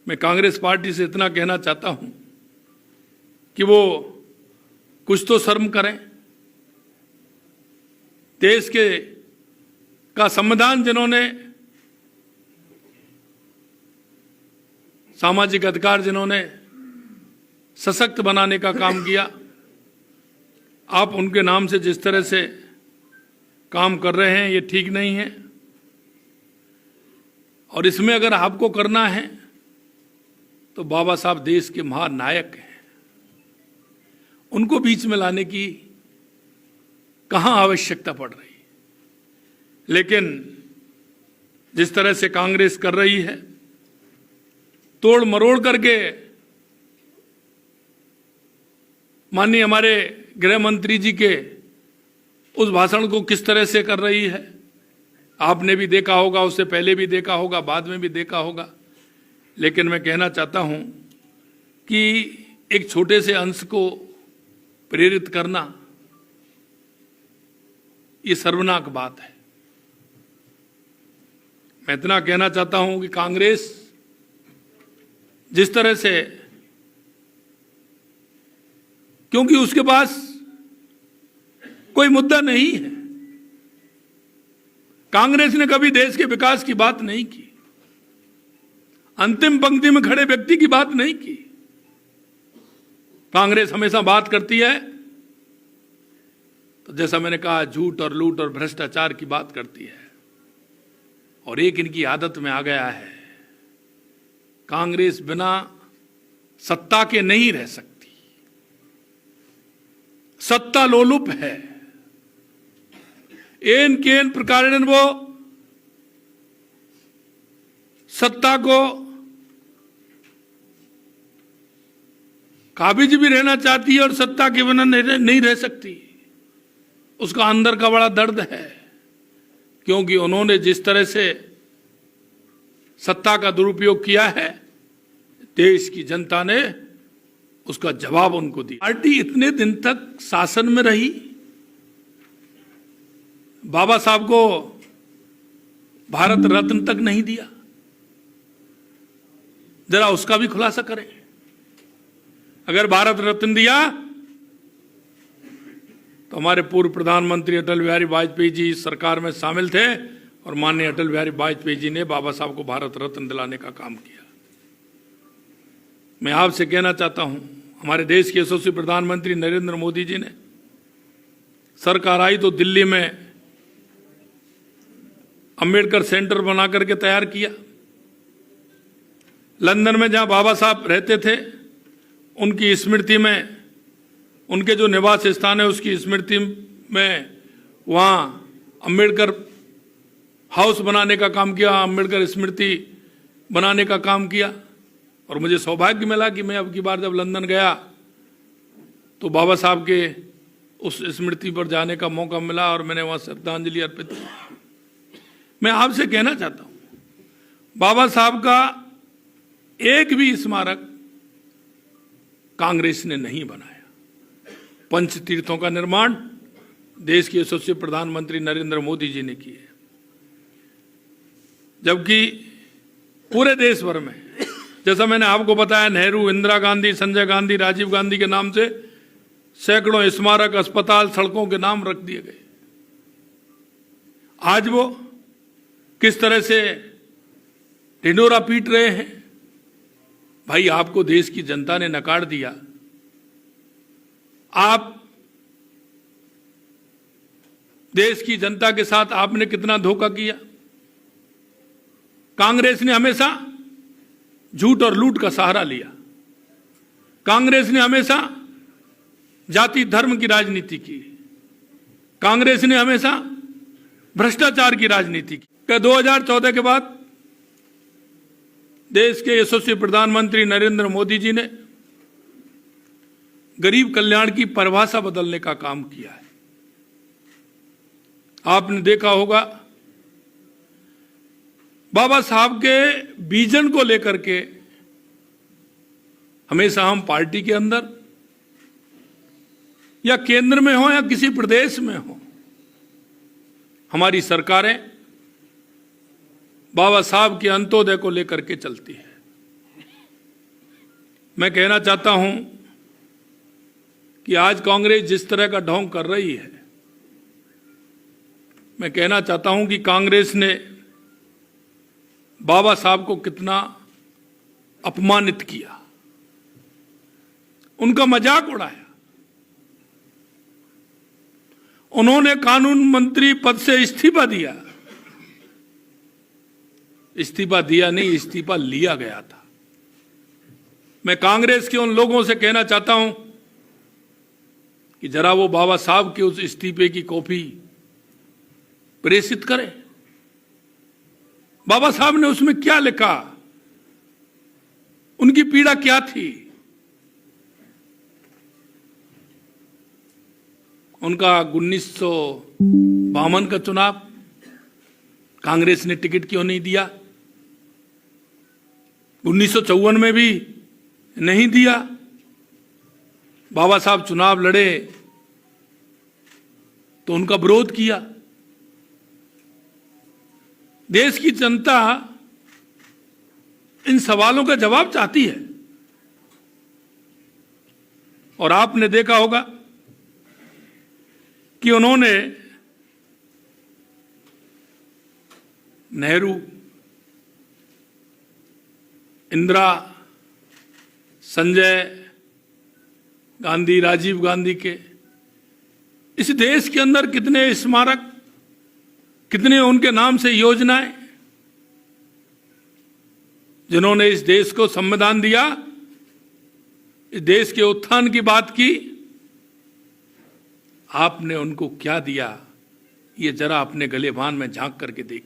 मैं कांग्रेस पार्टी से इतना कहना चाहता हूं कि वो कुछ तो शर्म करें। देश का संविधान जिन्होंने, सामाजिक अधिकार जिन्होंने सशक्त बनाने का काम किया, आप उनके नाम से जिस तरह से काम कर रहे हैं ये ठीक नहीं है। और इसमें अगर आपको करना है तो बाबा साहब देश के महानायक हैं, उनको बीच में लाने की कहां आवश्यकता पड़ रही। लेकिन जिस तरह से कांग्रेस कर रही है, तोड़ मरोड़ करके, माननीय हमारे गृह मंत्री जी के उस भाषण को किस तरह से कर रही है, आपने भी देखा होगा, उससे पहले भी देखा होगा, बाद में भी देखा होगा। लेकिन मैं कहना चाहता हूं कि एक छोटे से अंश को प्रेरित करना ये सर्वनाक बात है। मैं इतना कहना चाहता हूं कि कांग्रेस जिस तरह से, क्योंकि उसके पास कोई मुद्दा नहीं है, कांग्रेस ने कभी देश के विकास की बात नहीं की, अंतिम पंक्ति में खड़े व्यक्ति की बात नहीं की। कांग्रेस हमेशा बात करती है तो जैसा मैंने कहा, झूठ और लूट और भ्रष्टाचार की बात करती है। और एक इनकी आदत में आ गया है, कांग्रेस बिना सत्ता के नहीं रह सकती, सत्ता लोलुप है। एन केन प्रकार वो सत्ता को काबिज भी रहना चाहती है और सत्ता के बिना नहीं रह सकती। उसका अंदर का बड़ा दर्द है, क्योंकि उन्होंने जिस तरह से सत्ता का दुरुपयोग किया है, देश की जनता ने उसका जवाब उनको दिया। पार्टी इतने दिन तक शासन में रही, बाबा साहब को भारत रत्न तक नहीं दिया, जरा उसका भी खुलासा करें। अगर भारत रत्न दिया तो हमारे पूर्व प्रधानमंत्री अटल बिहारी वाजपेयी जी इस सरकार में शामिल थे और माननीय अटल बिहारी वाजपेयी जी ने बाबा साहब को भारत रत्न दिलाने का काम किया। मैं आपसे कहना चाहता हूं, हमारे देश के यशस्वी प्रधानमंत्री नरेंद्र मोदी जी ने सरकार आई तो दिल्ली में अंबेडकर सेंटर बना करके तैयार किया। लंदन में जहां बाबा साहब रहते थे, उनकी स्मृति में, उनके जो निवास स्थान है उसकी स्मृति में वहां अंबेडकर हाउस बनाने का काम किया, अंबेडकर स्मृति बनाने का काम किया। और मुझे सौभाग्य मिला कि मैं अब की बार जब लंदन गया तो बाबा साहब के उस स्मृति पर जाने का मौका मिला और मैंने वहां श्रद्धांजलि अर्पित की। मैं आपसे कहना चाहता हूं, बाबा साहब का एक भी स्मारक कांग्रेस ने नहीं बनाया। पंच तीर्थों का निर्माण देश के यशस्वी प्रधानमंत्री नरेंद्र मोदी जी ने किया, जबकि पूरे देश भर में, जैसा मैंने आपको बताया, नेहरू, इंदिरा गांधी, संजय गांधी, राजीव गांधी के नाम से सैकड़ों स्मारक, अस्पताल, सड़कों के नाम रख दिए गए। आज वो किस तरह से ढिंढोरा पीट रहे हैं। भाई, आपको देश की जनता ने नकार दिया, आप देश की जनता के साथ आपने कितना धोखा किया। कांग्रेस ने हमेशा झूठ और लूट का सहारा लिया। कांग्रेस ने हमेशा जाति धर्म की राजनीति की। कांग्रेस ने हमेशा भ्रष्टाचार की राजनीति की। 2014 के बाद देश के यशस्वी प्रधानमंत्री नरेंद्र मोदी जी ने गरीब कल्याण की परिभाषा बदलने का काम किया है। आपने देखा होगा, बाबा साहब के विजन को लेकर के हमेशा हम पार्टी के अंदर या केंद्र में हो या किसी प्रदेश में हो, हमारी सरकारें बाबा साहब के अंत्योदय को लेकर के चलती है। मैं कहना चाहता हूं कि आज कांग्रेस जिस तरह का ढोंग कर रही है, मैं कहना चाहता हूं कि कांग्रेस ने बाबा साहब को कितना अपमानित किया, उनका मजाक उड़ाया। उन्होंने कानून मंत्री पद से इस्तीफा दिया। इस्तीफा दिया नहीं, इस्तीफा लिया गया था। मैं कांग्रेस के उन लोगों से कहना चाहता हूं कि जरा वो बाबा साहब के उस इस्तीफे की कॉपी प्रेषित करें। बाबा साहब ने उसमें क्या लिखा, उनकी पीड़ा क्या थी। उनका 1952 का चुनाव कांग्रेस ने टिकट क्यों नहीं दिया, 1954 में भी नहीं दिया। बाबा साहब चुनाव लड़े तो उनका विरोध किया। देश की जनता इन सवालों का जवाब चाहती है। और आपने देखा होगा कि उन्होंने नेहरू, इंदिरा, संजय गांधी, राजीव गांधी के इस देश के अंदर कितने स्मारक, कितने उनके नाम से योजनाएं, जिन्होंने इस देश को संविधान दिया, इस देश के उत्थान की बात की। आपने उनको क्या दिया, ये जरा अपने गलेबान में झांक करके देखिए।